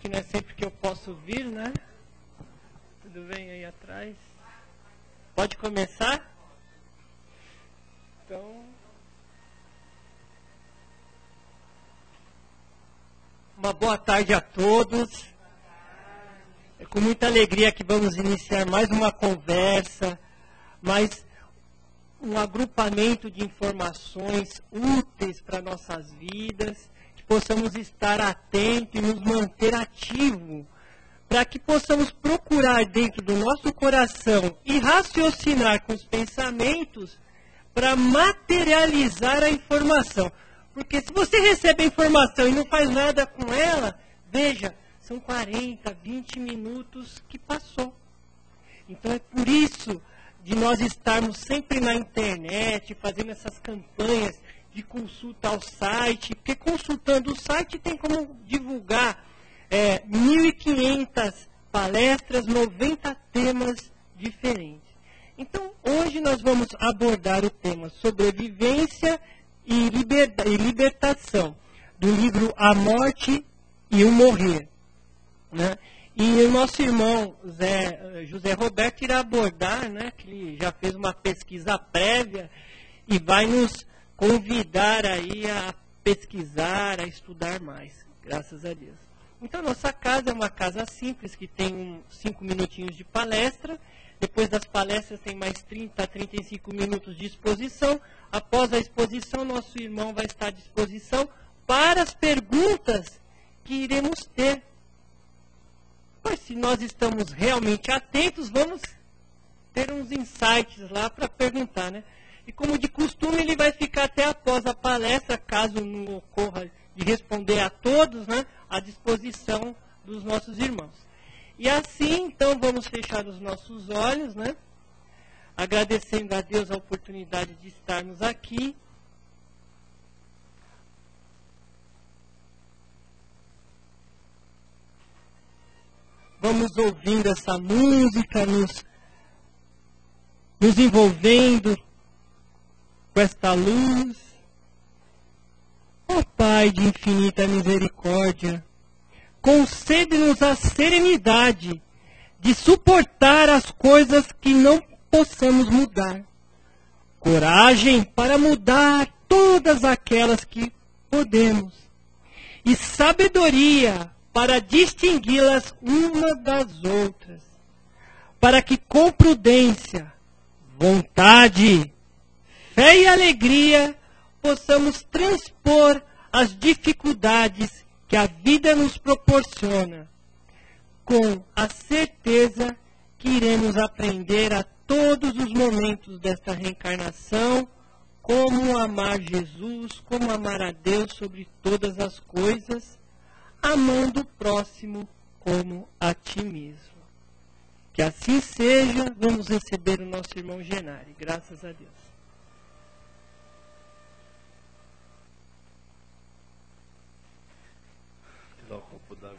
que não é sempre que eu posso vir, né? Tudo bem aí atrás? Pode começar? Então, uma boa tarde a todos. É com muita alegria que vamos iniciar mais uma conversa, mais um agrupamento de informações úteis para nossas vidas, que possamos estar atentos e nos manter ativos, para que possamos procurar dentro do nosso coração e raciocinar com os pensamentos para materializar a informação. Porque se você recebe a informação e não faz nada com ela, veja, são 40, 20 minutos que passou. Então é por isso de nós estarmos sempre na internet, fazendo essas campanhas de consulta ao site, porque consultando o site tem como divulgar 1.500 palestras, 90 temas diferentes. Então, hoje nós vamos abordar o tema sobrevivência e libertação, do livro A Morte e o Morrer, né? E o nosso irmão José Roberto irá abordar, né, que ele já fez uma pesquisa prévia e vai nos convidar aí a pesquisar, a estudar mais, graças a Deus. Então, nossa casa é uma casa simples, que tem 5 minutinhos de palestra. Depois das palestras tem mais 30 a 35 minutos de exposição. Após a exposição, nosso irmão vai estar à disposição para as perguntas que iremos ter. Mas se nós estamos realmente atentos, vamos ter uns insights lá para perguntar, né? E como de costume, ele vai ficar até após a palestra, caso não ocorra de responder a todos, né, à disposição dos nossos irmãos. E assim, então, vamos fechar os nossos olhos, né, agradecendo a Deus a oportunidade de estarmos aqui. Vamos ouvindo essa música, nos envolvendo com esta luz. Ó Pai de infinita misericórdia, concede-nos a serenidade de suportar as coisas que não possamos mudar. Coragem para mudar todas aquelas que podemos. E sabedoria para distingui-las uma das outras, para que com prudência, vontade, fé e alegria possamos transpor as dificuldades que a vida nos proporciona, com a certeza que iremos aprender a todos os momentos desta reencarnação como amar Jesus, como amar a Deus sobre todas as coisas, amando o próximo como a ti mesmo. Que assim seja. Vamos receber o nosso irmão Genari. Graças a Deus. Dá um copo d'água.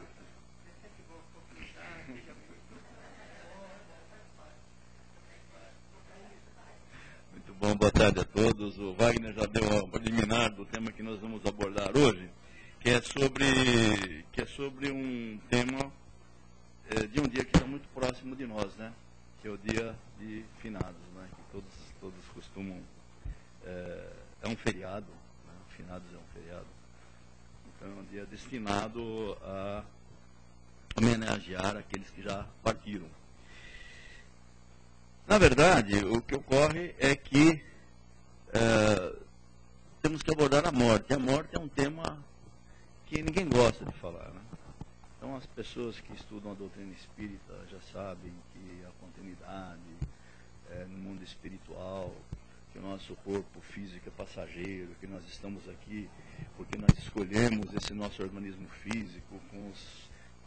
Muito bom, boa tarde a todos. O Wagner já deu uma preliminar do tema que nós vamos abordar hoje, que é sobre um tema de um dia que está muito próximo de nós, né? Que é o dia de finados, né? Que todos costumam... é um feriado, né? Finados é um feriado. Então é um dia destinado a homenagear aqueles que já partiram. Na verdade, o que ocorre é que temos que abordar a morte. A morte é um tema que ninguém gosta de falar, né? Então, as pessoas que estudam a doutrina espírita já sabem que a continuidade no mundo espiritual, que o nosso corpo físico é passageiro, que nós estamos aqui porque nós escolhemos esse nosso organismo físico com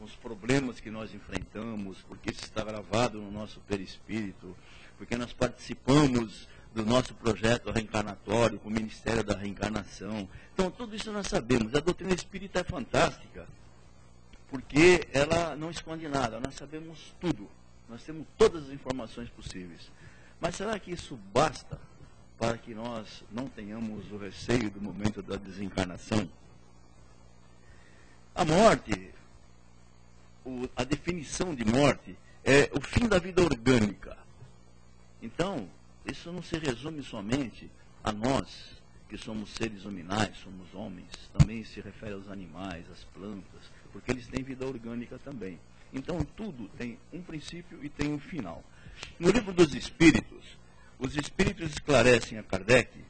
os problemas que nós enfrentamos, porque isso está gravado no nosso perispírito, porque nós participamos do nosso projeto reencarnatório, com o Ministério da Reencarnação. Então, tudo isso nós sabemos. A doutrina espírita é fantástica, porque ela não esconde nada, nós sabemos tudo, nós temos todas as informações possíveis. Mas será que isso basta para que nós não tenhamos o receio do momento da desencarnação? A morte a definição de morte é o fim da vida orgânica. Então, isso não se resume somente a nós, que somos seres hominais, somos homens, também se refere aos animais, às plantas, porque eles têm vida orgânica também. Então, tudo tem um princípio e tem um final. No livro dos Espíritos, os Espíritos esclarecem a Kardec,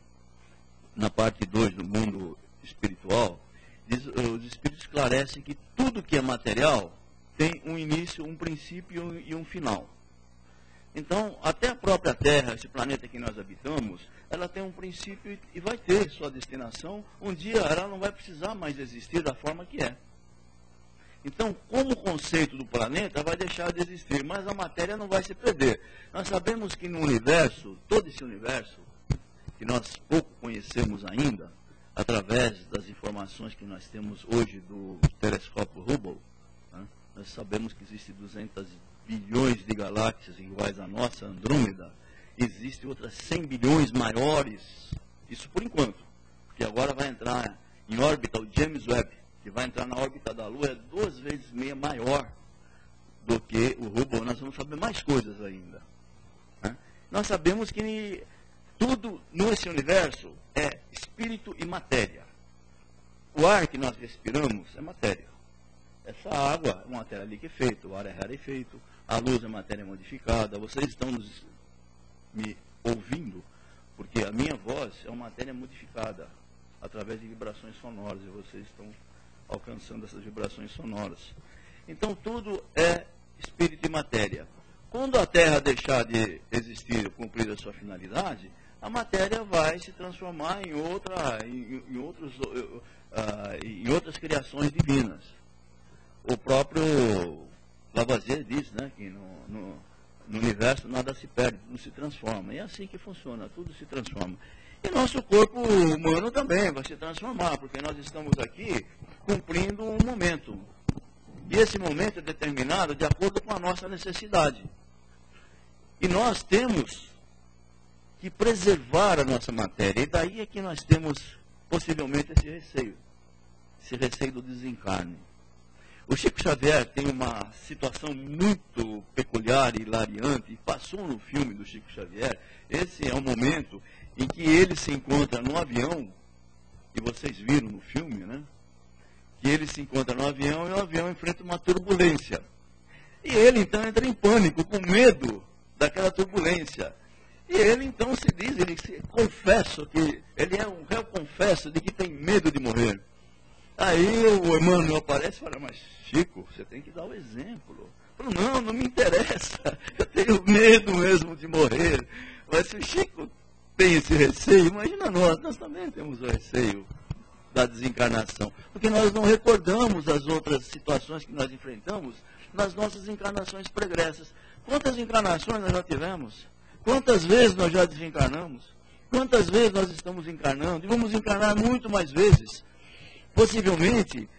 na parte 2 do mundo espiritual, os Espíritos esclarecem que tudo que é material tem um início, um princípio e um final. Então, até a própria Terra, esse planeta que nós habitamos, ela tem um princípio e vai ter sua destinação. Um dia ela não vai precisar mais existir da forma que é. Então, como conceito do planeta, vai deixar de existir, mas a matéria não vai se perder. Nós sabemos que no universo, todo esse universo, que nós pouco conhecemos ainda, através das informações que nós temos hoje do telescópio Hubble, né, nós sabemos que existem 200 bilhões de galáxias iguais à nossa, Andrômeda. Existem outras 100 bilhões maiores, isso por enquanto, porque agora vai entrar em órbita o James Webb, que vai entrar na órbita da Lua, é 2 vezes meia maior do que o Hubble. Nós vamos saber mais coisas ainda. Né? Nós sabemos que tudo nesse universo é espírito e matéria. O ar que nós respiramos é matéria. Essa água é uma matéria liquefeita, o ar é rarefeito, a luz é matéria modificada. Vocês estão me ouvindo, porque a minha voz é uma matéria modificada através de vibrações sonoras, e vocês estão alcançando essas vibrações sonoras. Então, tudo é espírito e matéria. Quando a Terra deixar de existir, cumprir a sua finalidade, a matéria vai se transformar em outras criações divinas. O próprio Lavoisier diz, né, que no universo nada se perde, tudo se transforma. E é assim que funciona, tudo se transforma. E nosso corpo humano também vai se transformar, porque nós estamos aqui cumprindo um momento. E esse momento é determinado de acordo com a nossa necessidade. E nós temos que preservar a nossa matéria. E daí é que nós temos possivelmente esse receio do desencarne. O Chico Xavier tem uma situação muito peculiar e hilariante, e passou no filme do Chico Xavier. Esse é um momento em que ele se encontra no avião, e vocês viram no filme, né? Que ele se encontra no avião e o avião enfrenta uma turbulência. E ele então entra em pânico, com medo daquela turbulência. E ele então se diz, ele se confessa que ele é um réu confesso de que tem medo de morrer. Aí o Emmanuel aparece e fala, mas Chico, você tem que dar o exemplo. Eu falo, não me interessa, eu tenho medo mesmo de morrer. Mas se o Chico tem esse receio, imagina nós também temos o receio da desencarnação. Porque nós não recordamos as outras situações que nós enfrentamos nas nossas encarnações pregressas. Quantas encarnações nós já tivemos? Quantas vezes nós já desencarnamos? Quantas vezes nós estamos encarnando? E vamos encarnar muito mais vezes. Possivelmente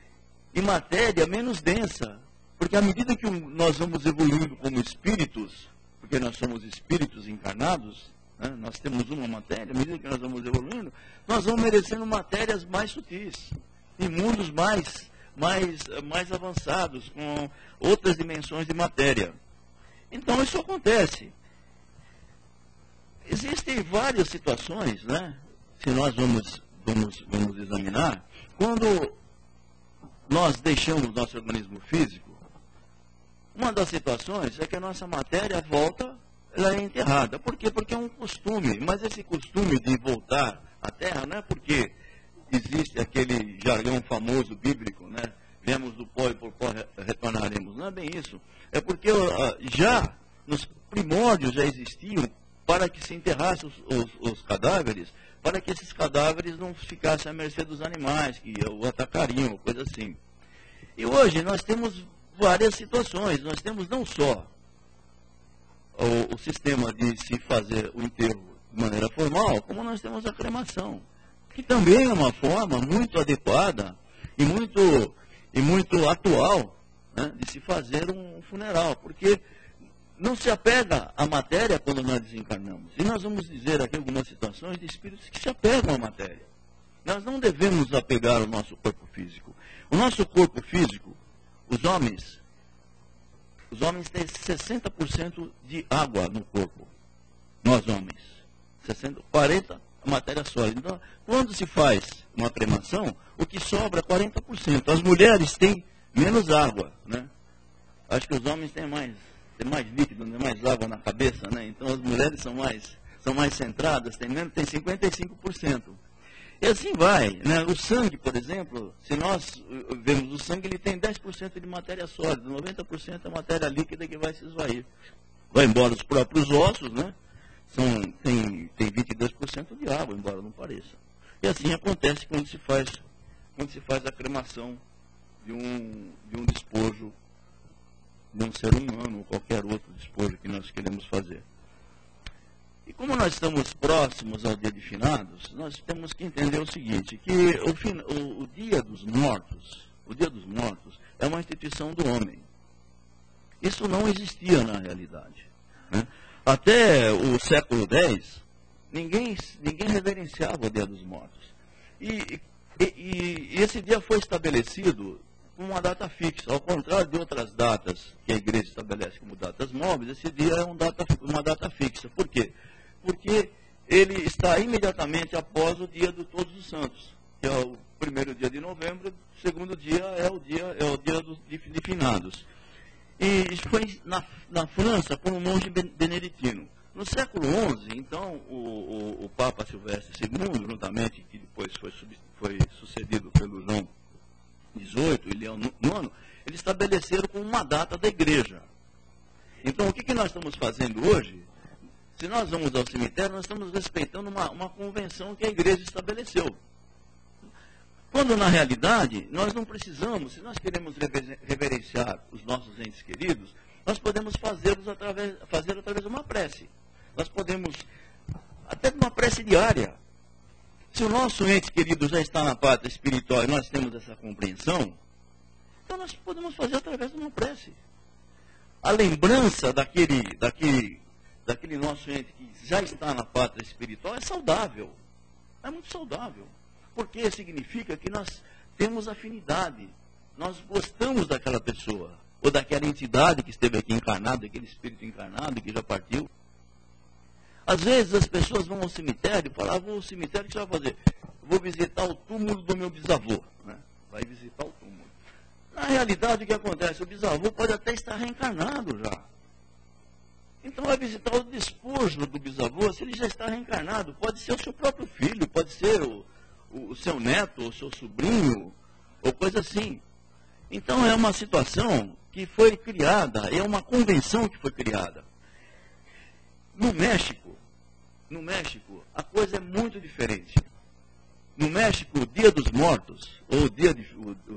em matéria menos densa. Porque à medida que nós vamos evoluindo como espíritos, porque nós somos espíritos encarnados, né, nós temos uma matéria, à medida que nós vamos evoluindo, nós vamos merecendo matérias mais sutis, em mundos mais avançados, com outras dimensões de matéria. Então isso acontece. Existem várias situações, né, se nós vamos examinar, quando nós deixamos nosso organismo físico, uma das situações é que a nossa matéria volta, ela é enterrada. Por quê? Porque é um costume, mas esse costume de voltar à Terra não é porque existe aquele jargão famoso bíblico, né? Viemos do pó e por pó retornaremos. Não é bem isso. É porque já nos primórdios já existiam para que se enterrassem os cadáveres, para que esses cadáveres não ficassem à mercê dos animais, que o atacariam, coisa assim. E hoje nós temos várias situações. Nós temos não só o sistema de se fazer o enterro de maneira formal, como nós temos a cremação, que também é uma forma muito adequada e muito atual, né, de se fazer um funeral, porque não se apega à matéria quando nós desencarnamos. E nós vamos dizer aqui algumas situações de espíritos que se apegam à matéria. Nós não devemos apegar ao nosso corpo físico. O nosso corpo físico, os homens Os homens têm 60% de água no corpo. Nós homens. 40% matéria sólida. Então, quando se faz uma cremação, o que sobra é 40%. As mulheres têm menos água, né? Acho que os homens têm mais líquido, tem mais água na cabeça, né? Então as mulheres são mais centradas, tem 55%. E assim vai, né? O sangue, por exemplo, se nós vemos o sangue, ele tem 10% de matéria sólida, 90% é matéria líquida que vai se esvair. Vai embora os próprios ossos, né? Tem 22% de água, embora não pareça. E assim acontece quando se faz a cremação de um despojo, de um ser humano ou qualquer outro despojo que nós queremos fazer. E como nós estamos próximos ao Dia de Finados, nós temos que entender o seguinte, que o Dia dos Mortos é uma instituição do homem. Isso não existia na realidade, né? Até o século X, ninguém reverenciava o Dia dos Mortos. E esse dia foi estabelecido com uma data fixa. Ao contrário de outras datas que a igreja estabelece como datas móveis, esse dia é uma data fixa. Por quê? Porque ele está imediatamente após o dia de Todos os Santos, que é o primeiro dia de novembro, o segundo dia é o dia de Finados. E isso foi na França por um monge beneditino. No século XI, então, o Papa Silvestre II, juntamente, que depois foi sucedido pelo João XVIII e Leão IX, eles estabeleceram como uma data da igreja. Então, o que nós estamos fazendo hoje? Se nós vamos ao cemitério, nós estamos respeitando uma convenção que a igreja estabeleceu. Quando, na realidade, nós não precisamos, se nós queremos reverenciar os nossos entes queridos, nós podemos fazer através de uma prece. Nós podemos, até de uma prece diária. Se o nosso ente querido já está na pátria espiritual e nós temos essa compreensão, então nós podemos fazer através de uma prece. A lembrança daquele nosso ente que já está na pátria espiritual é saudável. É muito saudável. Porque significa que nós temos afinidade. Nós gostamos daquela pessoa. Ou daquela entidade que esteve aqui encarnada, daquele espírito encarnado que já partiu. Às vezes as pessoas vão ao cemitério e falam, vou ao cemitério, o que você vai fazer? Vou visitar o túmulo do meu bisavô. Né? Vai visitar o túmulo. Na realidade, o que acontece? O bisavô pode até estar reencarnado já. Então vai visitar o despojo do bisavô, se ele já está reencarnado. Pode ser o seu próprio filho, pode ser o seu neto, o seu sobrinho, ou coisa assim. Então é uma situação que foi criada, é uma convenção que foi criada. No México, a coisa é muito diferente. No México, o Dia dos Mortos, ou o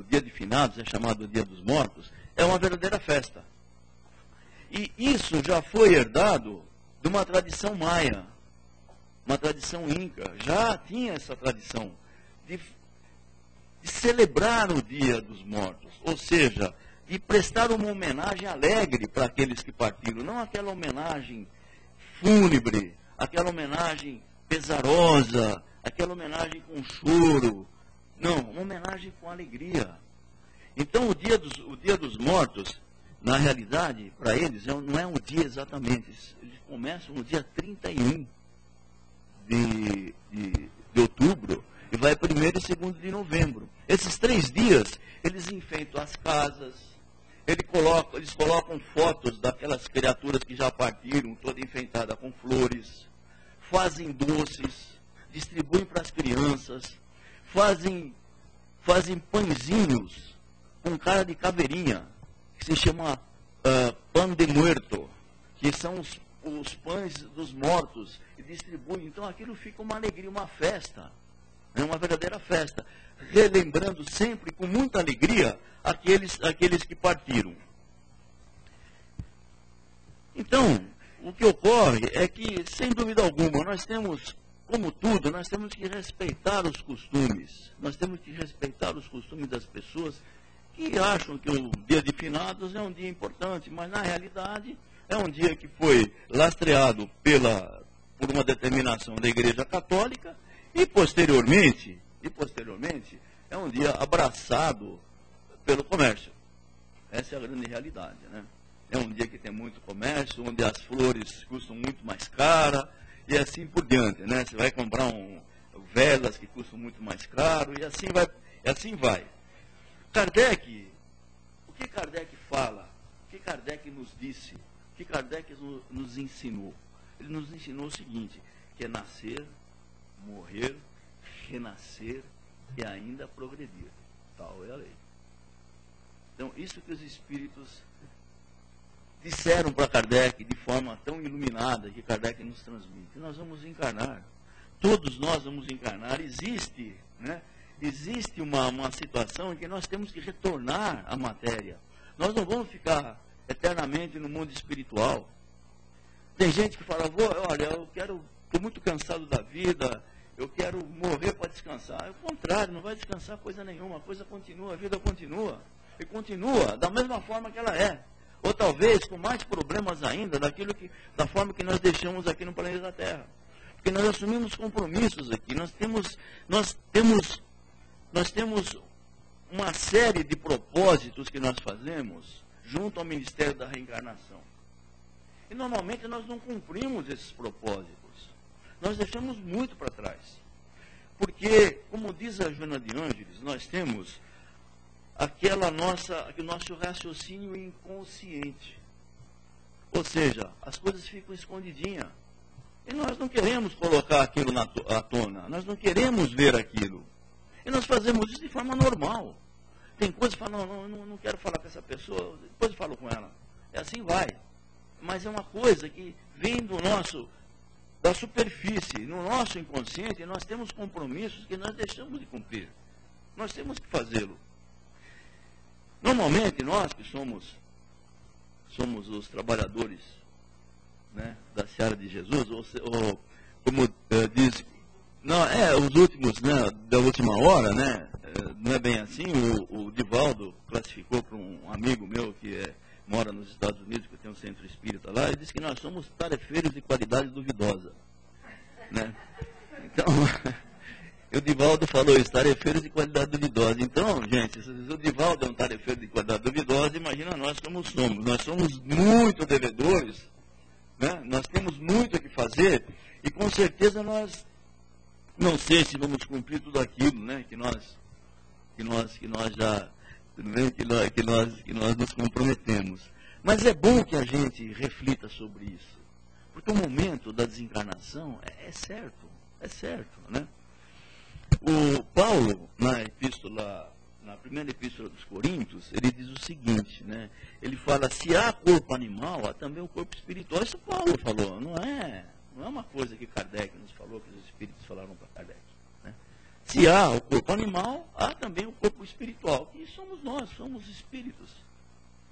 Dia de Finados, é chamado Dia dos Mortos, é uma verdadeira festa. E isso já foi herdado de uma tradição maia, uma tradição inca. Já tinha essa tradição de celebrar o Dia dos Mortos, ou seja, de prestar uma homenagem alegre para aqueles que partiram, não aquela homenagem fúnebre, aquela homenagem pesarosa, aquela homenagem com choro. Não, uma homenagem com alegria. Então o dia dos Mortos, na realidade, para eles, não é um dia exatamente. Eles começam no dia 31 de outubro e vai 1º e 2º de novembro. Esses 3 dias, eles enfeitam as casas, eles colocam fotos daquelas criaturas que já partiram, toda enfeitada com flores, fazem doces, distribuem para as crianças, fazem pãezinhos com cara de caveirinha, que se chama pan de muerto, que são os pães dos mortos, e distribuem. Então aquilo fica uma alegria, uma festa, né? Uma verdadeira festa, relembrando sempre com muita alegria aqueles que partiram. Então, o que ocorre é que, sem dúvida alguma, nós temos, como tudo, nós temos que respeitar os costumes. Nós temos que respeitar os costumes das pessoas que acham que o Dia de Finados é um dia importante, mas na realidade é um dia que foi lastreado por uma determinação da Igreja Católica e posteriormente é um dia abraçado pelo comércio. Essa é a grande realidade, né? é um dia que tem muito comércio, onde as flores custam muito mais cara, e assim por diante, né? Você vai comprar velas que custam muito mais caro, e assim vai. Kardec, o que Kardec fala? O que Kardec nos disse? O que Kardec nos ensinou? Ele nos ensinou o seguinte, que é nascer, morrer, renascer e ainda progredir. Tal é a lei. Então, isso que os espíritos disseram para Kardec de forma tão iluminada que Kardec nos transmite. Nós vamos encarnar. Todos nós vamos encarnar. Existe, né? Existe uma situação em que nós temos que retornar à matéria. Nós não vamos ficar eternamente no mundo espiritual. Tem gente que fala, olha, estou muito cansado da vida, eu quero morrer para descansar. É o contrário, não vai descansar coisa nenhuma, a coisa continua, a vida continua. E continua da mesma forma que ela é. Ou talvez com mais problemas ainda da forma que nós deixamos aqui no planeta Terra. Porque nós assumimos compromissos aqui, nós temos uma série de propósitos que nós fazemos junto ao Ministério da Reencarnação. E normalmente nós não cumprimos esses propósitos. Nós deixamos muito para trás. Porque, como diz a Joana de Ângeles, nós temos aquele nosso raciocínio inconsciente. Ou seja, as coisas ficam escondidinhas. E nós não queremos colocar aquilo à tona. Nós não queremos ver aquilo. E nós fazemos isso de forma normal. Tem coisas que falam, não quero falar com essa pessoa, depois eu falo com ela. É assim vai. Mas é uma coisa que vem da superfície, no nosso inconsciente, nós temos compromissos que nós deixamos de cumprir. Nós temos que fazê-lo. Normalmente, nós que somos os trabalhadores, né, da Seara de Jesus, ou como diz, os últimos, né, da última hora, né, não é bem assim, o Divaldo classificou para um amigo meu que mora nos Estados Unidos, que tem um centro espírita lá, e disse que nós somos tarefeiros de qualidade duvidosa. Né? Então, o Divaldo falou isso, tarefeiros de qualidade duvidosa. Então, gente, se o Divaldo é um tarefeiro de qualidade duvidosa, imagina nós como somos. Nós somos muito devedores, né? Nós temos muito a que fazer, e com certeza nós, não sei se vamos cumprir tudo aquilo, né, que nós já... Tudo bem? Que nós nos comprometemos. Mas é bom que a gente reflita sobre isso. Porque o momento da desencarnação é certo. Né? O Paulo, na primeira epístola dos Coríntios, ele diz o seguinte, né? Ele fala, se há corpo animal, há também o corpo espiritual. Isso Paulo falou, não é uma coisa que Kardec nos falou, que os espíritos falaram para Kardec. Se há o corpo animal, há também o corpo espiritual. E somos nós, somos espíritos.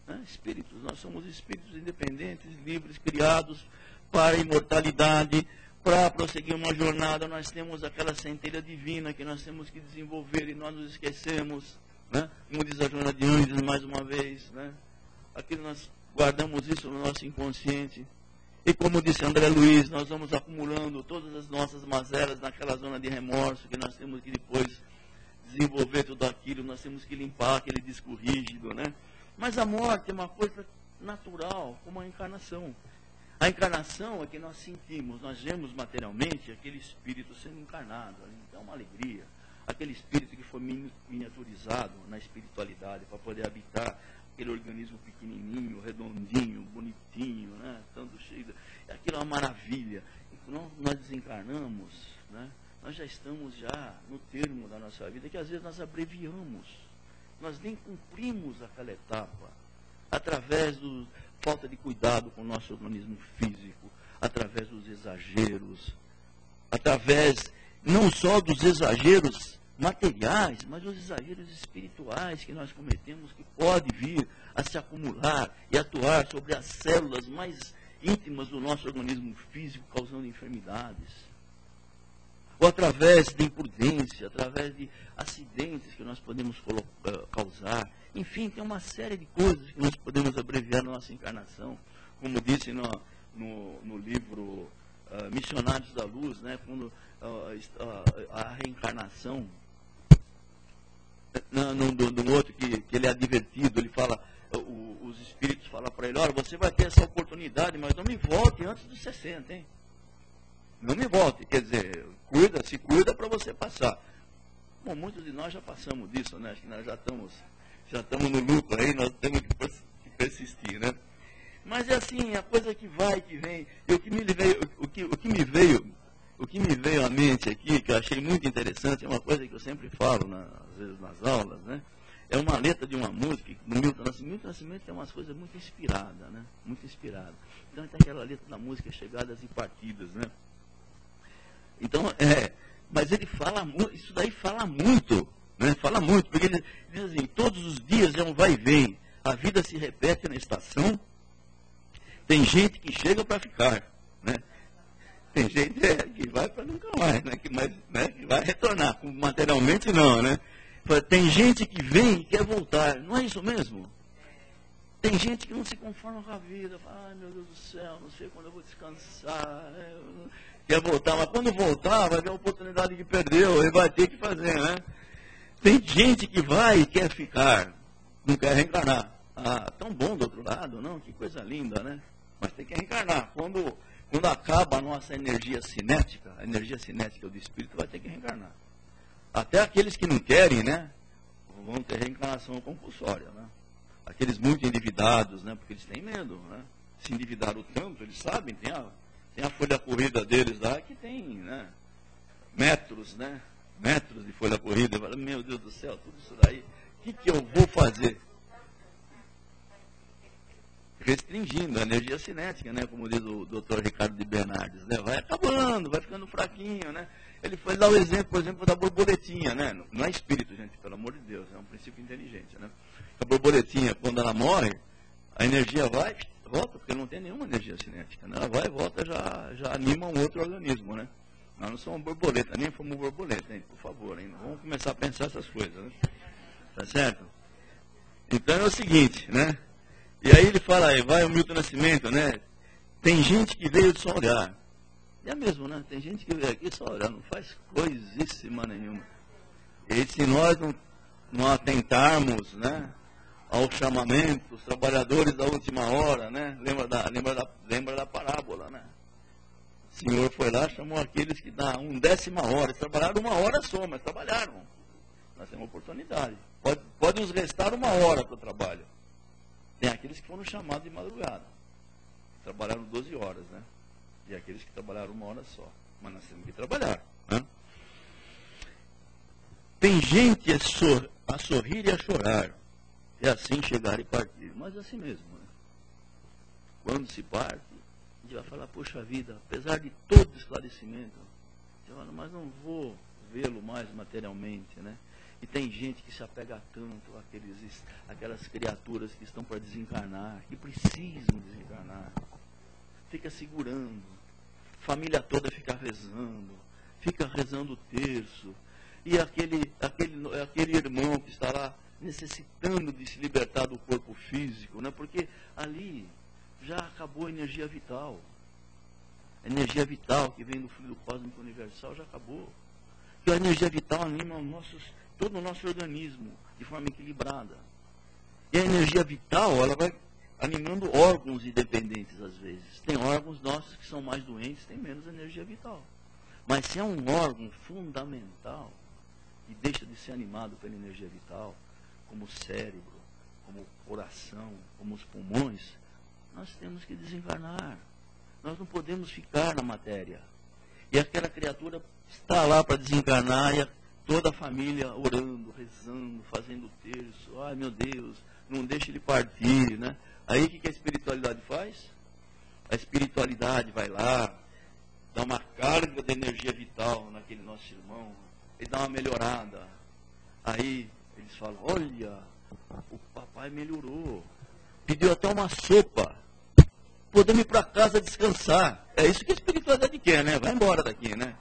Né? Espíritos, nós somos espíritos independentes, livres, criados para a imortalidade, para prosseguir uma jornada. Nós temos aquela centelha divina que nós temos que desenvolver e nós nos esquecemos. Né? Como diz a Joana de Ângeles mais uma vez. Né? Aqui nós guardamos isso no nosso inconsciente. E como disse André Luiz, nós vamos acumulando todas as nossas mazelas naquela zona de remorso, que nós temos que depois desenvolver tudo aquilo, nós temos que limpar aquele disco rígido, né? Mas a morte é uma coisa natural, como a encarnação. A encarnação é que nós sentimos, nós vemos materialmente aquele espírito sendo encarnado, então é uma alegria. Aquele espírito que foi miniaturizado na espiritualidade para poder habitar aquele organismo pequenininho, redondinho, bonitinho, né? Tanto cheio. Aquilo é uma maravilha. E quando nós desencarnamos, né? Nós já estamos no termo da nossa vida, que às vezes nós abreviamos. Nós nem cumprimos aquela etapa. Através da falta de cuidado com o nosso organismo físico, através dos exageros, através não só dos exageros materiais, mas os exageros espirituais que nós cometemos, que pode vir a se acumular e atuar sobre as células mais íntimas do nosso organismo físico, causando enfermidades. Ou através de imprudência, através de acidentes que nós podemos causar. Enfim, tem uma série de coisas que nós podemos abreviar na nossa encarnação. Como disse no livro Missionários da Luz, né, quando a reencarnação, no outro que ele é advertido, ele fala, os espíritos fala para ele, olha, você vai ter essa oportunidade, mas não me volte antes dos 60, hein? Não me volte, quer dizer, se cuida para você passar. Bom, muitos de nós já passamos disso, né? Acho que nós já estamos no lucro aí, nós temos que persistir, né? Mas é assim, a coisa que vai, que vem. E o que me veio à mente aqui, que eu achei muito interessante, é uma coisa que eu sempre falo, às vezes nas aulas, né? É uma letra de uma música, no Milton Nascimento tem umas coisas muito inspiradas, né? Muito inspiradas. Então tem aquela letra da música Chegadas e Partidas, né? Então, mas ele fala muito, isso daí fala muito, né? Fala muito, porque ele diz assim, todos os dias é um vai e vem, a vida se repete na estação, tem gente que chega para ficar, né? Tem gente que vai para nunca mais, né? Que vai retornar, materialmente não, né? Tem gente que vem e quer voltar, não é isso mesmo? Tem gente que não se conforma com a vida, fala, ai meu Deus do céu, não sei quando eu vou descansar, quer voltar, mas quando voltar vai ver a oportunidade que perdeu, ele vai ter que fazer, né? Tem gente que vai e quer ficar, não quer reencarnar. Ah, tão bom do outro lado, não? Que coisa linda, né? Mas tem que reencarnar. Quando acaba a nossa energia cinética, a energia cinética do espírito vai ter que reencarnar. Até aqueles que não querem, né? Vão ter reencarnação compulsória, né? Aqueles muito endividados, né? Porque eles têm medo, né? Se endividaram tanto, eles sabem, tem a folha corrida deles lá que tem, né? Metros, né? Metros de folha corrida. Meu Deus do céu, tudo isso daí, o que eu vou fazer? Restringindo a energia cinética, né? Como diz o Dr. Ricardo de Bernardes, né? Vai acabando, vai ficando fraquinho, né? Ele foi dar o exemplo, por exemplo, da borboletinha, né? Não é espírito, gente, pelo amor de Deus, é um princípio inteligente, né? A borboletinha, quando ela morre, a energia vai, volta, porque não tem nenhuma energia cinética, né? Ela vai e volta, já anima um outro organismo, né? Nós não somos borboleta, nem fomos borboleta, hein? Por favor, hein? Vamos começar a pensar essas coisas, né? Tá certo? Então é o seguinte, né? E aí ele fala, aí vai o Milton Nascimento, né? Tem gente que veio de só olhar. E é mesmo, né? Tem gente que veio aqui só olhar, não faz coisíssima nenhuma. E se nós não atentarmos, né, ao chamamento, os trabalhadores da última hora, né? Lembra da parábola, né? O Senhor foi lá, chamou aqueles que dá 1/10 hora. Eles trabalharam 1 hora só, mas trabalharam. Nós temos oportunidade. Pode nos restar 1 hora para o trabalho. Tem aqueles que foram chamados de madrugada. Trabalharam 12 horas, né? E aqueles que trabalharam 1 hora só. Mas nós temos que trabalhar, né? Tem gente a sorrir e a chorar. E assim chegar e partir. Mas é assim mesmo, né? Quando se parte, a gente vai falar, poxa vida, apesar de todo esclarecimento, você fala, mas não vou vê-lo mais materialmente, né? E tem gente que se apega tanto àquelas criaturas que estão para desencarnar, que precisam desencarnar. Fica segurando. Família toda fica rezando o terço. E aquele irmão que está lá necessitando de se libertar do corpo físico, né? Porque ali já acabou a energia vital. A energia vital que vem do fluido cósmico universal já acabou. Porque a energia vital anima todo o nosso organismo de forma equilibrada. E a energia vital, ela vai animando órgãos independentes às vezes. Tem órgãos nossos que são mais doentes, tem menos energia vital. Mas se é um órgão fundamental e deixa de ser animado pela energia vital, como o cérebro, como o coração, como os pulmões, nós temos que desencarnar. Nós não podemos ficar na matéria. E aquela criatura está lá para desencarnar e toda a família orando, rezando, fazendo terço. Ai meu Deus, não deixe ele partir, né? Aí o que a espiritualidade faz? A espiritualidade vai lá, dá uma carga de energia vital naquele nosso irmão, ele dá uma melhorada. Aí eles falam, olha, o papai melhorou, pediu até uma sopa, podemos ir para casa descansar. É isso que a espiritualidade quer, né? Vai embora daqui, né?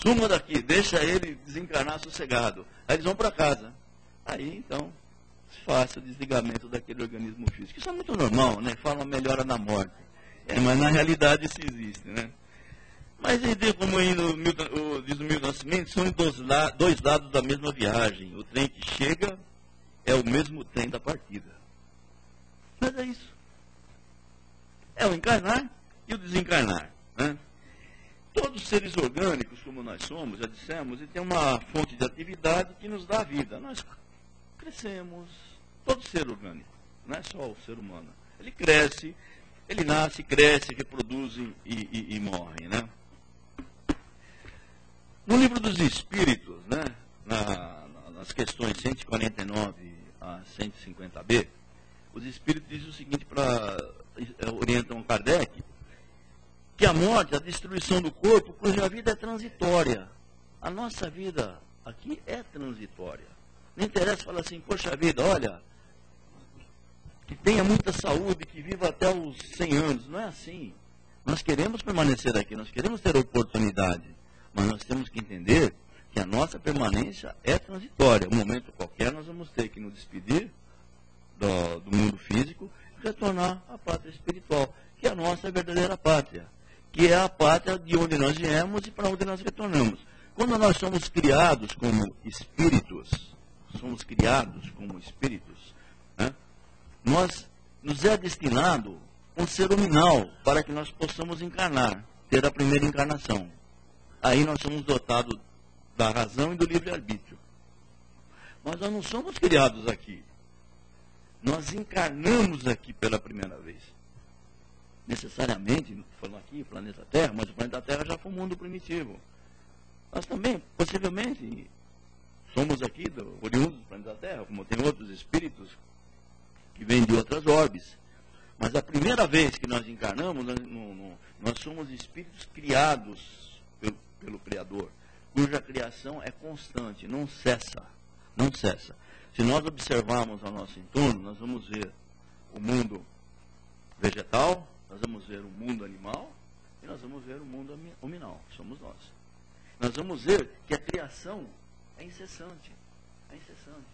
Suma daqui, deixa ele desencarnar sossegado. Aí eles vão para casa. Aí então faz o desligamento daquele organismo físico. Isso é muito normal, né? Fala uma melhora na morte. Mas na realidade isso existe, né? Mas como diz o Milton Nascimento, são dois lados da mesma viagem. O trem que chega é o mesmo trem da partida. Mas é isso. É o encarnar e o desencarnar. Né? Todos os seres orgânicos, como nós somos, já dissemos, e tem uma fonte de atividade que nos dá a vida. Nós crescemos, todo ser orgânico, não é só o ser humano. Ele cresce, ele nasce, cresce, reproduz e morre. Né? No livro dos Espíritos, né, nas questões 149 a 150b, os Espíritos dizem o seguinte, orientam Kardec, que a morte, a destruição do corpo, cuja vida é transitória. A nossa vida aqui é transitória. Não interessa falar assim, poxa vida, olha, que tenha muita saúde, que viva até os 100 anos. Não é assim. Nós queremos permanecer aqui, nós queremos ter oportunidade, mas nós temos que entender que a nossa permanência é transitória. Um momento qualquer nós vamos ter que nos despedir do mundo físico e retornar à pátria espiritual, que é a nossa verdadeira pátria, que é a pátria de onde nós viemos e para onde nós retornamos. Quando nós somos criados como espíritos, né, nos é destinado um ser nominal para que nós possamos encarnar, ter a primeira encarnação. Aí nós somos dotados da razão e do livre-arbítrio. Mas nós não somos criados aqui. Nós encarnamos aqui pela primeira vez. Necessariamente, falando aqui, planeta Terra, mas o planeta Terra já foi um mundo primitivo. Nós também, possivelmente, somos aqui oriundos do planeta Terra, como tem outros espíritos que vêm de outras orbes. Mas a primeira vez que nós encarnamos, nós somos espíritos criados pelo Criador, cuja criação é constante, não cessa. Não cessa. Se nós observarmos ao nosso entorno, nós vamos ver o mundo vegetal, nós vamos ver o mundo animal e nós vamos ver o mundo hominal, somos nós. Nós vamos ver que a criação é incessante. É incessante.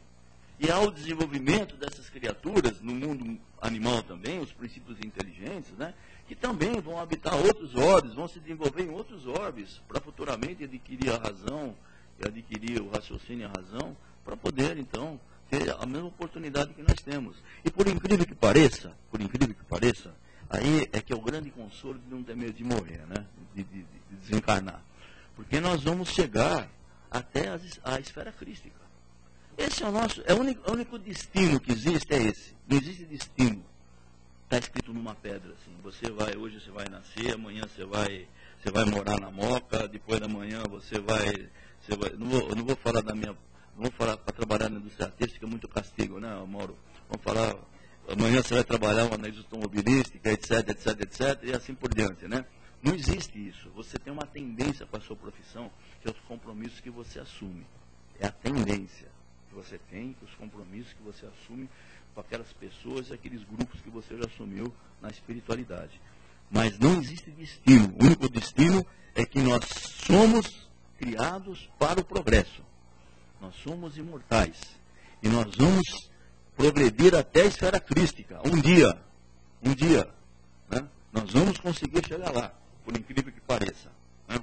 E há o desenvolvimento dessas criaturas no mundo animal também, os princípios inteligentes, né, que também vão habitar outros orbes, vão se desenvolver em outros orbes, para futuramente adquirir a razão, e adquirir o raciocínio e a razão, para poder, então, ter a mesma oportunidade que nós temos. E por incrível que pareça, aí é que é o grande consolo de não ter medo de morrer, né, de desencarnar. Porque nós vamos chegar até a esfera crística. Esse é o único destino que existe, é esse. Não existe destino. Está escrito numa pedra, assim. Hoje você vai nascer, amanhã você vai morar na Moca, depois da manhã você vai não vou falar para trabalhar na indústria artística, é muito castigo, né, Mauro? Vamos falar, amanhã você vai trabalhar na indústria automobilística, etc, e assim por diante, né? Não existe isso. Você tem uma tendência com a sua profissão, que é os compromissos que você assume. É a tendência que você tem, os compromissos que você assume com aquelas pessoas e aqueles grupos que você já assumiu na espiritualidade. Mas não existe destino. O único destino é que nós somos criados para o progresso. Nós somos imortais. E nós vamos progredir até a esfera crística. Um dia, né, nós vamos conseguir chegar lá, por incrível que pareça. Né?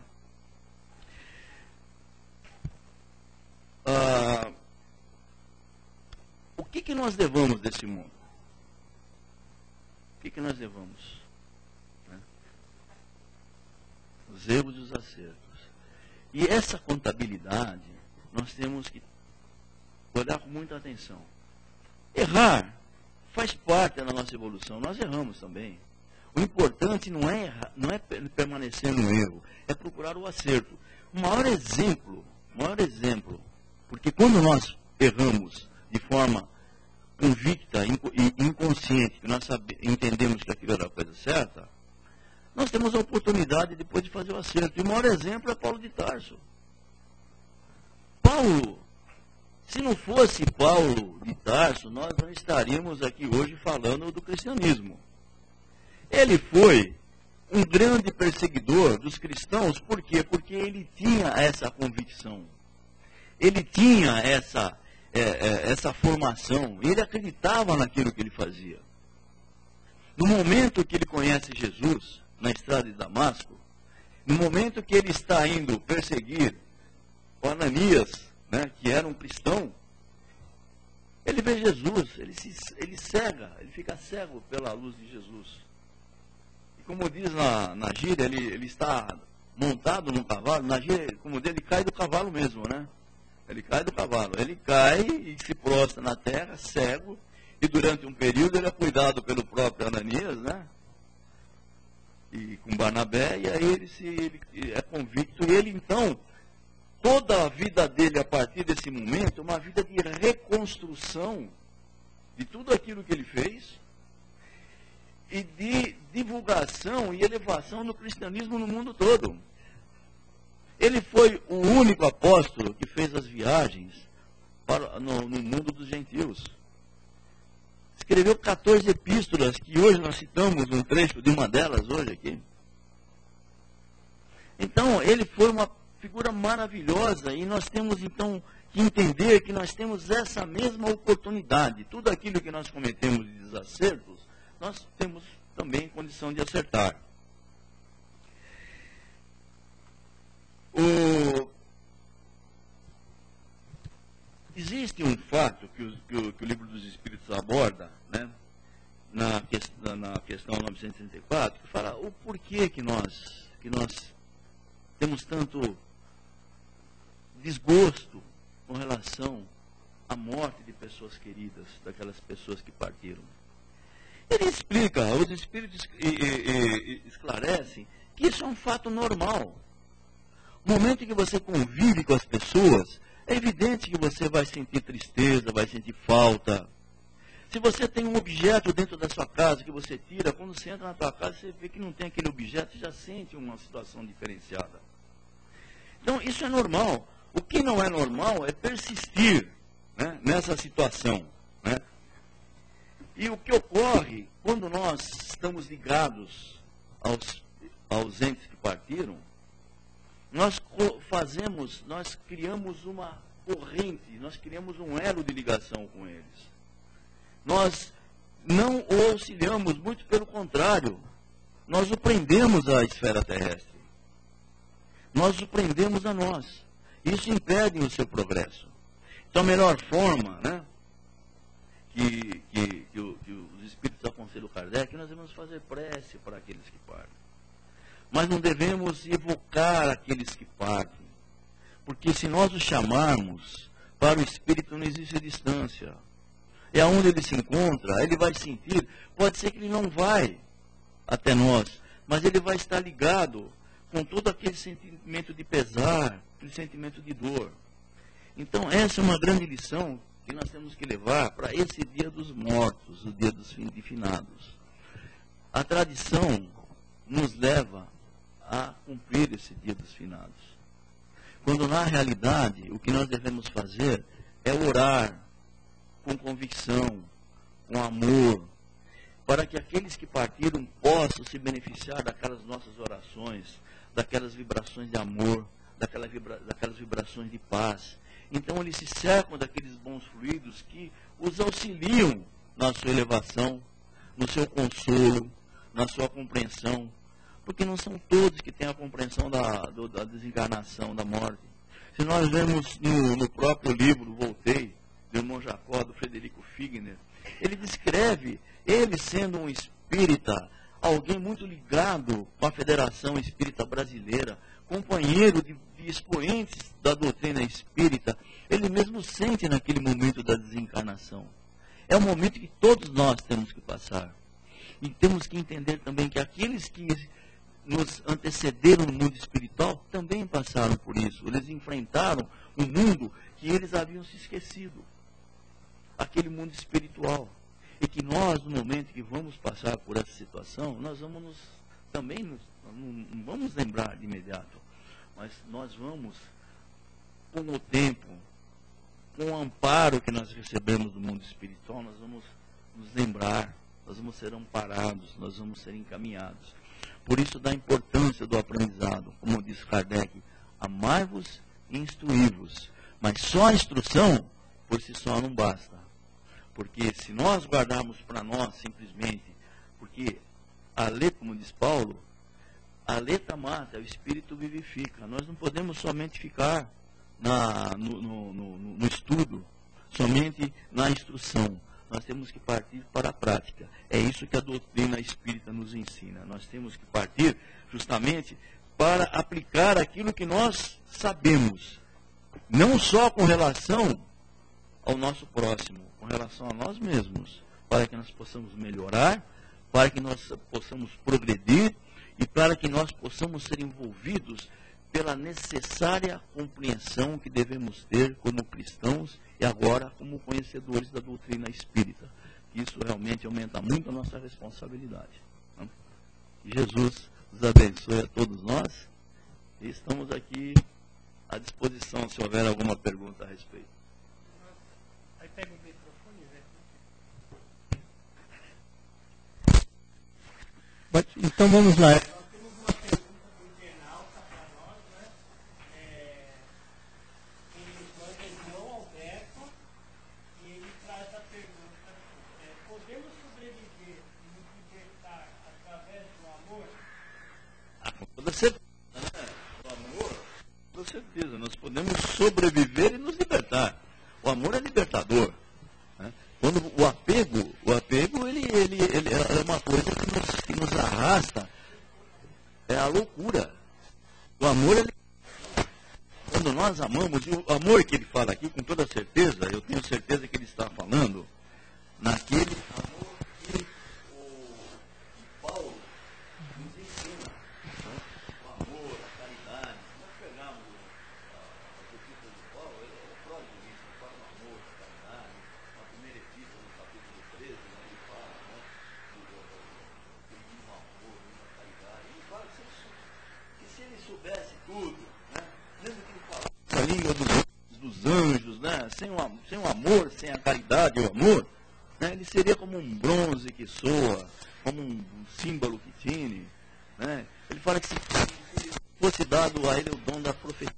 O que nós levamos desse mundo? O que nós levamos? Né? Os erros e os acertos. E essa contabilidade, nós temos que olhar com muita atenção. Errar faz parte da nossa evolução. Nós erramos também. O importante não é permanecer no erro, é procurar o acerto. O maior exemplo, porque quando nós erramos de forma convicta e inconsciente, que nós entendemos que aquilo era a coisa certa, nós temos a oportunidade depois de fazer o acerto. E o maior exemplo é Paulo de Tarso. Paulo, se não fosse Paulo de Tarso, nós não estaríamos aqui hoje falando do cristianismo. Ele foi um grande perseguidor dos cristãos, por quê? Porque ele tinha essa convicção. Ele tinha essa formação, ele acreditava naquilo que ele fazia. No momento que ele conhece Jesus, na estrada de Damasco, no momento que ele está indo perseguir o Ananias, né, que era um cristão, ele vê Jesus, ele fica cego pela luz de Jesus. como diz na gíria, ele está montado num cavalo, na gíria, como diz, ele cai do cavalo mesmo, né? Ele cai do cavalo, ele cai e se prostra na terra, cego, e durante um período ele é cuidado pelo próprio Ananias, né? E com Barnabé, e aí ele é convicto, e ele então, toda a vida dele a partir desse momento, uma vida de reconstrução de tudo aquilo que ele fez, e de divulgação e elevação do cristianismo no mundo todo. Ele foi o único apóstolo que fez as viagens no mundo dos gentios. Escreveu 14 epístolas, que hoje nós citamos um trecho de uma delas hoje aqui. Então, ele foi uma figura maravilhosa, e nós temos então que entender que nós temos essa mesma oportunidade. Tudo aquilo que nós cometemos de desacertos, nós temos também condição de acertar. Existe um fato que o Livro dos Espíritos aborda, né, na questão 964, que fala o porquê que nós temos tanto desgosto com relação à morte de pessoas queridas, daquelas pessoas que partiram. Ele explica, os Espíritos esclarecem que isso é um fato normal. No momento em que você convive com as pessoas, é evidente que você vai sentir tristeza, vai sentir falta. Se você tem um objeto dentro da sua casa que você tira, quando você entra na sua casa, você vê que não tem aquele objeto, você já sente uma situação diferenciada. Então, isso é normal. O que não é normal é persistir, né, nessa situação, né? E o que ocorre quando nós estamos ligados aos entes que partiram, nós criamos uma corrente, nós criamos um elo de ligação com eles. Nós não o auxiliamos, muito pelo contrário, nós o prendemos à esfera terrestre. Nós o prendemos a nós. Isso impede o seu progresso. Então, a melhor forma, né, que os Espíritos aconselham Kardec, nós devemos fazer prece para aqueles que partem. Mas não devemos evocar aqueles que partem. Porque se nós o chamarmos, para o Espírito não existe distância. É onde ele se encontra, ele vai sentir. Pode ser que ele não vai até nós, mas ele vai estar ligado com todo aquele sentimento de pesar, aquele sentimento de dor. Então, essa é uma grande lição que nós temos que levar para esse dia dos mortos, o dia dos finados. A tradição nos leva a cumprir esse dia dos finados. Quando, na realidade, o que nós devemos fazer é orar com convicção, com amor, para que aqueles que partiram possam se beneficiar daquelas nossas orações, daquelas vibrações de amor, daquelas vibrações de paz. Então, eles se cercam daqueles bons fluidos que os auxiliam na sua elevação, no seu consolo, na sua compreensão, porque não são todos que têm a compreensão da desencarnação, da morte. Se nós vemos no próprio livro Voltei, do irmão Jacó, do Frederico Figner, ele descreve ele sendo um espírita, alguém muito ligado com a Federação Espírita Brasileira, companheiro de expoentes da doutrina espírita, ele mesmo sente naquele momento da desencarnação. É um momento que todos nós temos que passar. E temos que entender também que aqueles que nos antecederam no mundo espiritual também passaram por isso. Eles enfrentaram um mundo que eles haviam se esquecido. Aquele mundo espiritual. E que nós, no momento que vamos passar por essa situação, nós vamos não vamos lembrar de imediato, mas nós vamos, com o tempo, com o amparo que nós recebemos do mundo espiritual, nós vamos nos lembrar, nós vamos ser amparados, nós vamos ser encaminhados. Por isso da importância do aprendizado, como diz Kardec, amai-vos e instruí-vos. Mas só a instrução, por si só, não basta. Porque se nós guardarmos para nós, simplesmente, porque a letra, como diz Paulo, a letra mata, o espírito vivifica. Nós não podemos somente ficar no estudo, somente na instrução. nós temos que partir para a prática. É isso que a doutrina espírita nos ensina. Nós temos que partir justamente para aplicar aquilo que nós sabemos. Não só com relação ao nosso próximo, com relação a nós mesmos, para que nós possamos melhorar, para que nós possamos progredir e para que nós possamos ser envolvidos pela necessária compreensão que devemos ter como cristãos e agora como conhecedores da doutrina espírita. Isso realmente aumenta muito a nossa responsabilidade. Né? Jesus nos abençoe a todos nós e estamos aqui à disposição se houver alguma pergunta a respeito. Aí pega o microfone, né? Então vamos lá. Nós temos uma pergunta do internauta para nós, né? Ele nos manda João Alberto e ele traz a pergunta: podemos sobreviver e nos libertar através do amor? Com toda certeza, né? O amor, com toda certeza, nós podemos sobreviver e nos libertar. O amor é libertador. Né? Quando o apego ele é uma coisa que nos arrasta, é a loucura. O amor, quando nós amamos, e o amor que ele fala aqui, com toda certeza, eu tenho certeza que ele está falando naquele amor que o Paulo nos ensina. Né? O amor, a caridade. Nós pegamos as epístolas de Paulo, ele é pródigo nisso, ele fala do amor, da caridade. Na primeira epístola, no capítulo 13, né, ele fala, né, do amor, da caridade. Ele fala que se ele soubesse tudo, né, mesmo que ele falasse a língua dos anjos, né, sem o amor, sem a caridade e o amor, né, ele seria como um bronze que soa, como um símbolo que tine. Né? Ele fala que se fosse dado a ele o dom da profecia,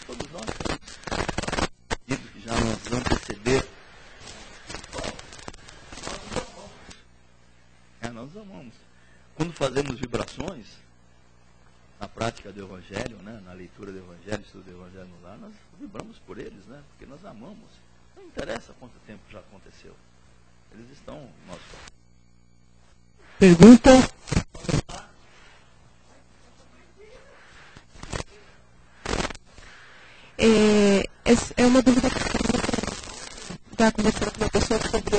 todos nós que já nos anteceder, nós amamos. Quando fazemos vibrações na prática do Evangelho, né, na leitura do Evangelho, estudo do Evangelho no lar, nós vibramos por eles, né, porque nós amamos. Não interessa quanto tempo já aconteceu. Eles estão no nosso corpo. Pergunta. É uma dúvida que está conversando com uma pessoa sobre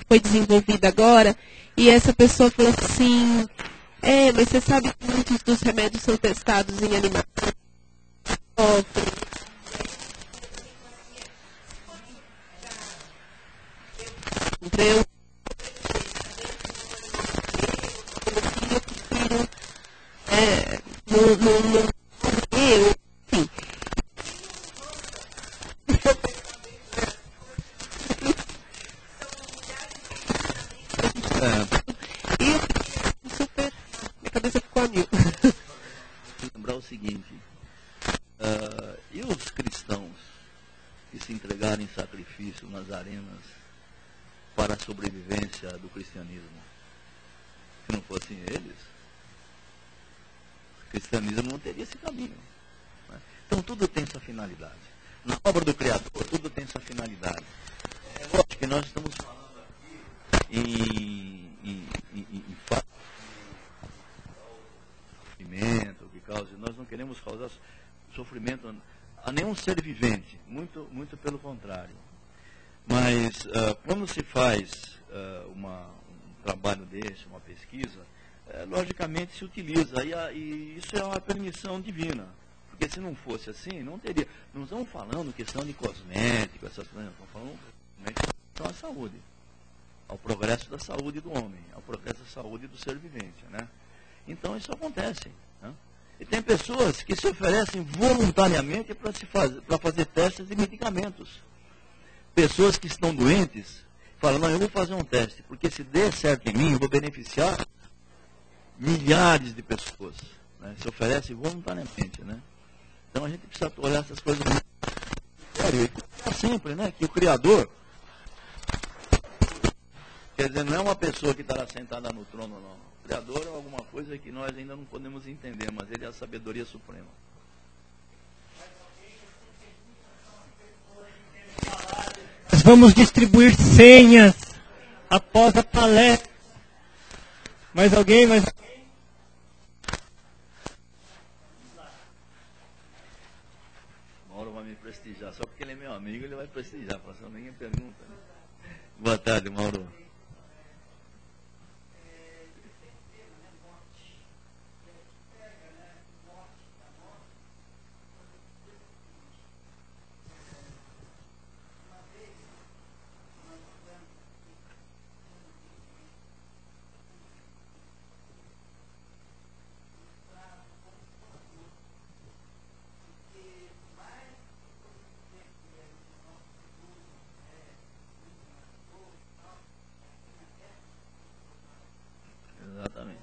foi desenvolvida agora, e essa pessoa falou assim, mas você sabe que muitos dos remédios são testados em animais. Minha cabeça ficou a mil. Lembrar o seguinte, e os cristãos que se entregaram em sacrifício nas arenas para a sobrevivência do cristianismo? Se não fossem eles, o cristianismo não teria esse caminho. Né? Então tudo tem sua finalidade. Na obra do Criador, tudo tem sua finalidade. É lógico que nós estamos falando aqui em fato de sofrimento, que causa. Nós não queremos causar sofrimento a nenhum ser vivente, muito pelo contrário. Mas quando se faz um trabalho desse, uma pesquisa, logicamente se utiliza, e isso é uma permissão divina. Porque se não fosse assim, não teria. Não estamos falando questão de cosmético, essas coisas, estamos falando questão à saúde, ao progresso da saúde do homem, ao progresso da saúde do ser vivente, né? Então isso acontece, né? E tem pessoas que se oferecem voluntariamente para fazer testes de medicamentos. Pessoas que estão doentes falam, não, eu vou fazer um teste, porque se der certo em mim, eu vou beneficiar milhares de pessoas, né? Se oferecem voluntariamente, né? Então a gente precisa olhar essas coisas muito sério. E sempre, né, que o Criador, quer dizer, não é uma pessoa que estará sentada no trono, não. O Criador é alguma coisa que nós ainda não podemos entender, mas ele é a sabedoria suprema. Nós vamos distribuir senhas após a palestra. Mais alguém? Mauro vai me prestigiar, só porque ele é meu amigo, ele vai prestigiar, passou ninguém pergunta, né? Boa tarde, Mauro. Exatamente.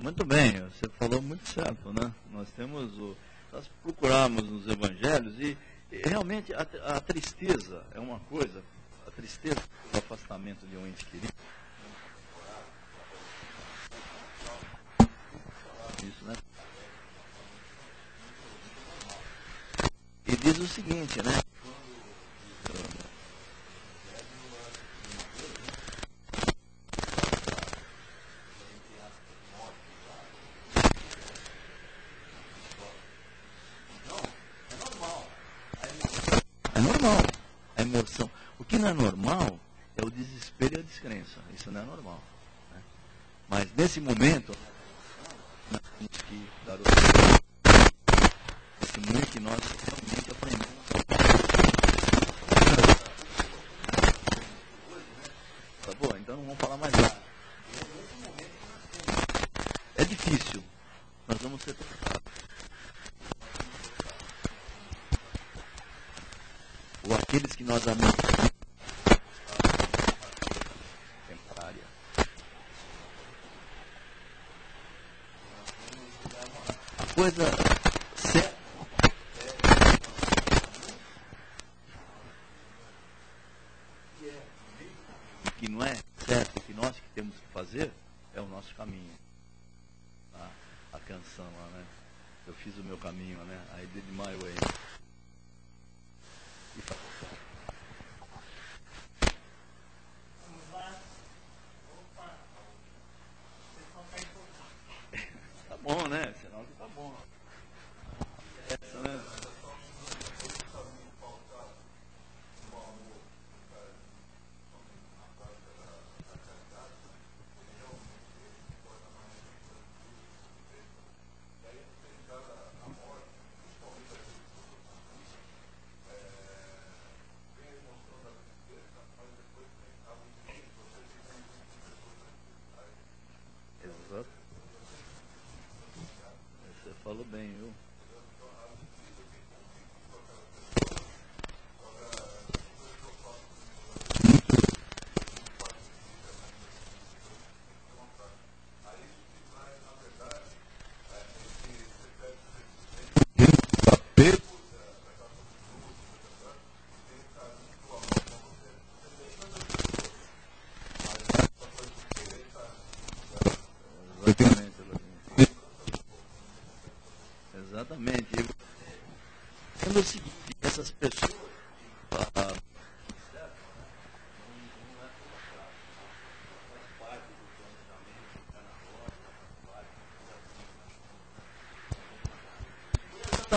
Muito bem, você falou muito certo, né? Nós procuramos nos evangelhos e realmente a tristeza é uma coisa, a tristeza do afastamento de um ente querido. Isso, né? E diz o seguinte, né? É normal a emoção. O que não é normal é o desespero e a descrença. Isso não é normal, né? Mas nesse momento, nós temos que dar o testemunho que nós realmente aprendemos. Tá bom? Então não vamos falar mais nada. É difícil. Nós vamos ser tocados. Ou aqueles que nós amamos. Temporária. A coisa certa e que não é certo, o que nós que temos que fazer é o nosso caminho. A canção lá, né? Eu fiz o meu caminho, né? I did my way. Tá bom, né? Sinal que tá bom. Essa, né?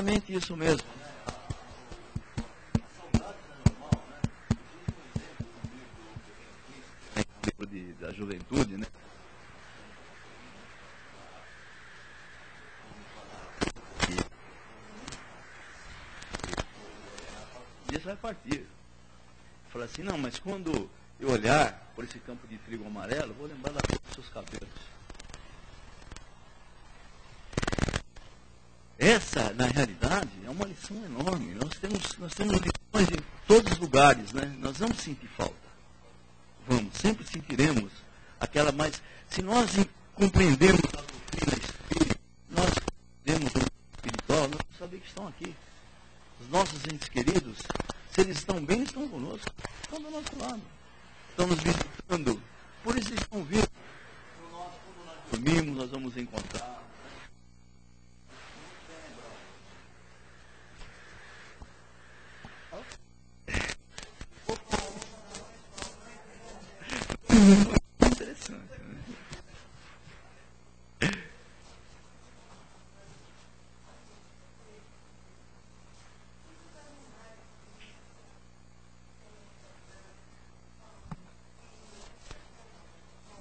exatamente isso mesmo. Da juventude, né? E isso vai partir. Fala assim, não, mas quando eu olhar por esse campo de trigo amarelo, vou lembrar da cor dos seus cabelos. Essa, na realidade, é uma lição enorme. Nós temos lições em todos os lugares, né? Nós vamos sentir falta. Vamos, sempre sentiremos aquela, mas se nós compreendemos a doutrina espírita, nós compreendemos o espiritual, nós vamos saber que estão aqui. Os nossos entes queridos, se eles estão bem, estão conosco, estão do nosso lado, estão nos visitando, por isso eles estão vindo. Quando nós dormimos, nós vamos encontrar. Interessante, né?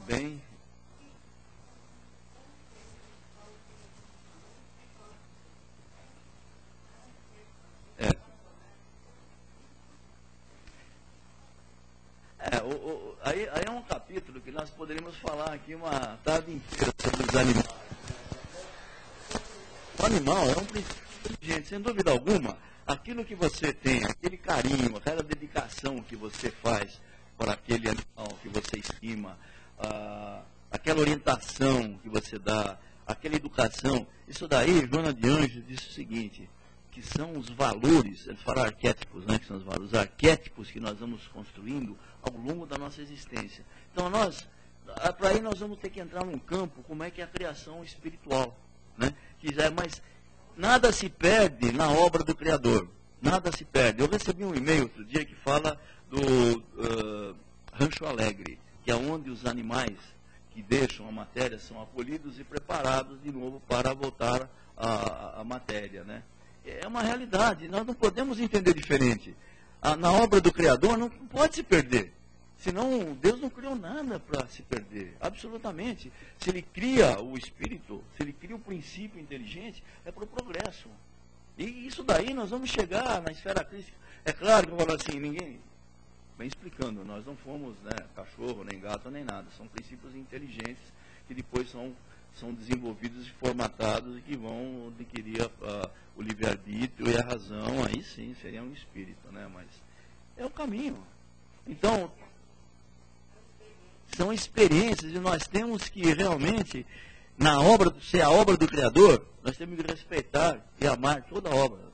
Bem, aí é um capítulo que nós poderíamos falar aqui uma tarde inteira sobre os animais. O animal é um princípio inteligente, sem dúvida alguma. Aquilo que você tem, aquele carinho, aquela dedicação que você faz para aquele animal que você estima, aquela orientação que você dá, aquela educação, isso daí, Joana de Anjos disse o seguinte, que são os valores, ele fala arquétipos, né, que são os valores, os arquétipos que nós vamos construindo ao longo da nossa existência. Então, para aí nós vamos ter que entrar num campo, como é que é a criação espiritual, né? Mas nada se perde na obra do Criador, nada se perde. Eu recebi um e-mail outro dia que fala do Rancho Alegre, que é onde os animais que deixam a matéria são acolhidos e preparados de novo para voltar à matéria, né? É uma realidade, nós não podemos entender diferente. Na obra do Criador não pode se perder. Senão, Deus não criou nada para se perder, absolutamente. Se Ele cria o espírito, se Ele cria o princípio inteligente, é para o progresso. E isso daí nós vamos chegar na esfera crística. É claro que eu falo assim, ninguém... Bem explicando, nós não fomos, né, cachorro, nem gato, nem nada. São princípios inteligentes que depois são desenvolvidos e formatados e que vão adquirir o livre-arbítrio e a razão. Aí sim, seria um espírito, né? Mas é o caminho. Então, são experiências e nós temos que realmente, ser a obra do Criador, nós temos que respeitar e amar toda a obra.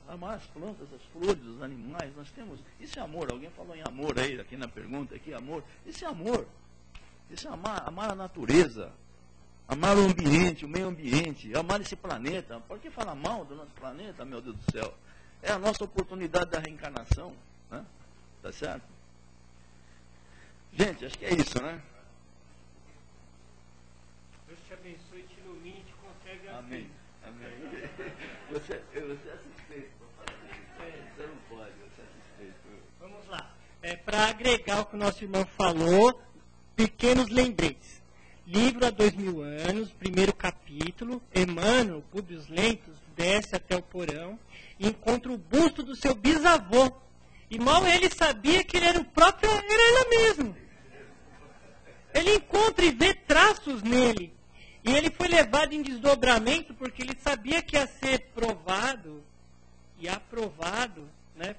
Amar as plantas, as flores, os animais, nós temos, isso é amor. Alguém falou em amor aí, aqui na pergunta, aqui, amor. Isso é amor. Isso é amar a natureza, amar o ambiente, o meio ambiente, amar esse planeta. Por que falar mal do nosso planeta, meu Deus do céu? É a nossa oportunidade da reencarnação, né? Tá certo? Gente, acho que é isso, né? Deus te abençoe, te ilumine, te concede a Amém. Amém. Você é suspeito para falar isso. Você não pode, você é suspeito. Vamos lá. Para agregar o que o nosso irmão falou, pequenos lembretes. Livro há 2000 anos, primeiro capítulo, Emmanuel, Públios Lentos, desce até o porão e encontra o busto do seu bisavô. E mal ele sabia que ele era o próprio, era ele mesmo. Ele encontra e vê traços nele. E ele foi levado em desdobramento porque ele sabia que ia ser provado e aprovado, né,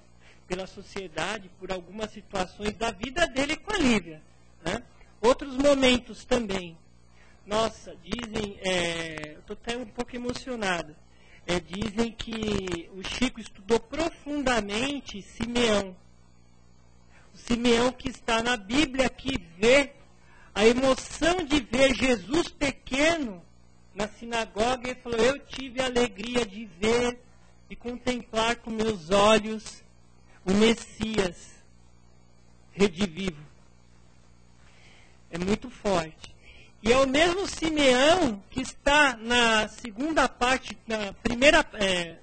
pela sociedade por algumas situações da vida dele com a Lívia, né? Outros momentos também. Nossa, dizem, estou até um pouco emocionado. Dizem que o Chico estudou profundamente Simeão. O Simeão que está na Bíblia, que vê a emoção de ver Jesus pequeno na sinagoga, e falou, eu tive a alegria de ver e contemplar com meus olhos o Messias redivivo. É muito forte. E é o mesmo Simeão que está na segunda parte,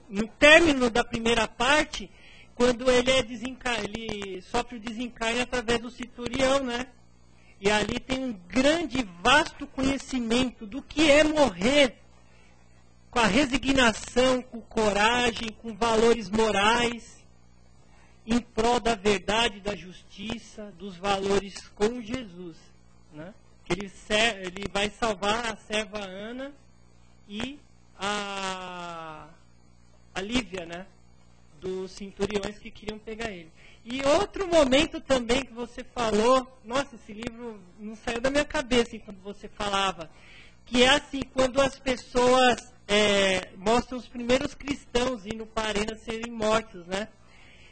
no término da primeira parte, quando ele sofre o desencarne através do centurião, né? E ali tem um grande, vasto conhecimento do que é morrer com a resignação, com coragem, com valores morais, em prol da verdade, da justiça, dos valores com Jesus, né? Que ele vai salvar a serva Ana e a Lívia, né? Dos centuriões que queriam pegar ele. E outro momento também que você falou, nossa, esse livro não saiu da minha cabeça enquanto você falava, que é assim, quando as pessoas mostram os primeiros cristãos indo para a arena serem mortos, né?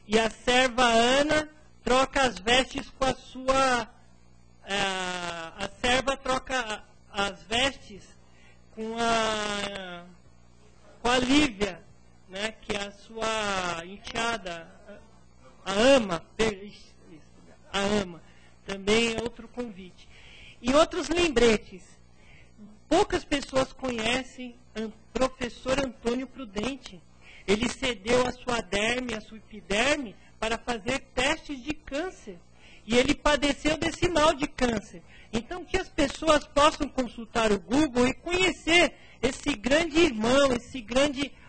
E a serva Ana troca as vestes com a sua... a serva troca as vestes com a Lívia, né, que é a sua enteada, a ama. Também é outro convite. E outros lembretes. Poucas pessoas conhecem o professor Antônio Prudente. Ele cedeu a sua derme, a sua epiderme, para fazer testes de câncer. E ele padeceu desse mal de câncer. Então, que as pessoas possam consultar o Google e conhecer esse grande irmão,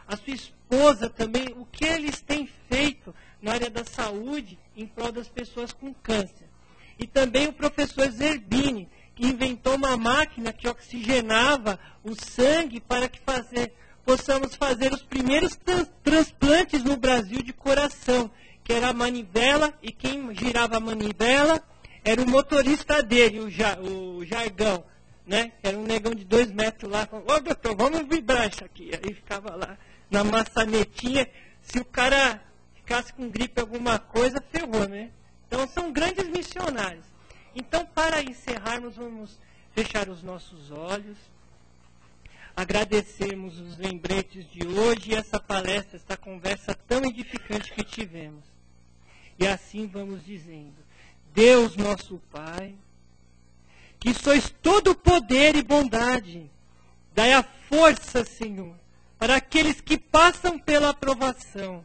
a sua esposa também, o que eles têm feito na área da saúde em prol das pessoas com câncer. E também o professor Zerbini, que inventou uma máquina que oxigenava o sangue para que possamos fazer os primeiros transplantes no Brasil de coração, que era a manivela, e quem girava a manivela era o motorista dele, o Jargão, né? Era um negão de 2 metros lá, falando, ô doutor, vamos vibrar isso aqui. Aí ficava lá na maçanetinha, se o cara ficasse com gripe alguma coisa, ferrou, né? Então são grandes missionários. Então, para encerrarmos, vamos fechar os nossos olhos, agradecermos os lembretes de hoje e essa palestra, essa conversa tão edificante que tivemos. E assim vamos dizendo, Deus nosso Pai, que sois todo poder e bondade, dai a força, Senhor, para aqueles que passam pela aprovação,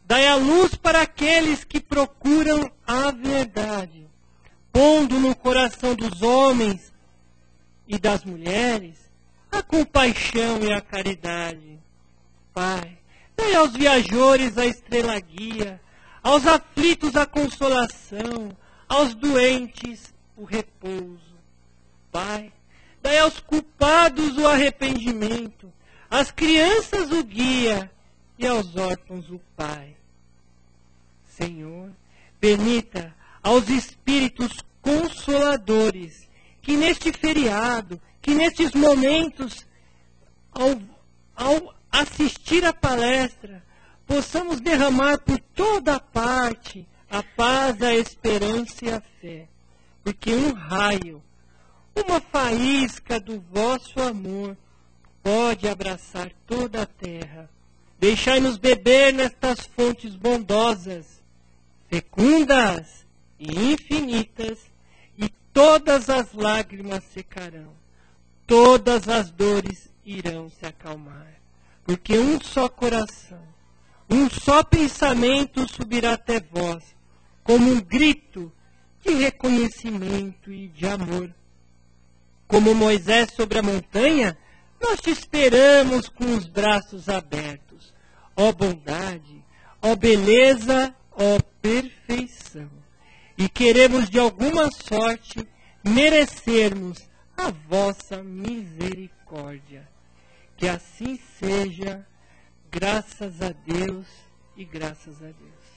dai a luz para aqueles que procuram a verdade, pondo no coração dos homens e das mulheres a compaixão e a caridade. Pai, dai aos viajores a estrela guia, aos aflitos a consolação, aos doentes o repouso. Pai, dai aos culpados o arrependimento, às crianças o guia e aos órfãos o Pai. Senhor, permita aos espíritos consoladores que neste feriado, que nestes momentos, ao assistir à palestra, possamos derramar por toda parte a paz, a esperança e a fé. Porque um raio, uma faísca do vosso amor pode abraçar toda a terra. Deixai-nos beber nestas fontes bondosas, fecundas e infinitas, e todas as lágrimas secarão, todas as dores irão se acalmar. Porque um só coração, um só pensamento subirá até vós, como um grito de reconhecimento e de amor. Como Moisés sobre a montanha, nós te esperamos com os braços abertos. Ó bondade, ó beleza, ó perfeição. E queremos de alguma sorte merecermos a vossa misericórdia. Que assim seja, graças a Deus e graças a Deus.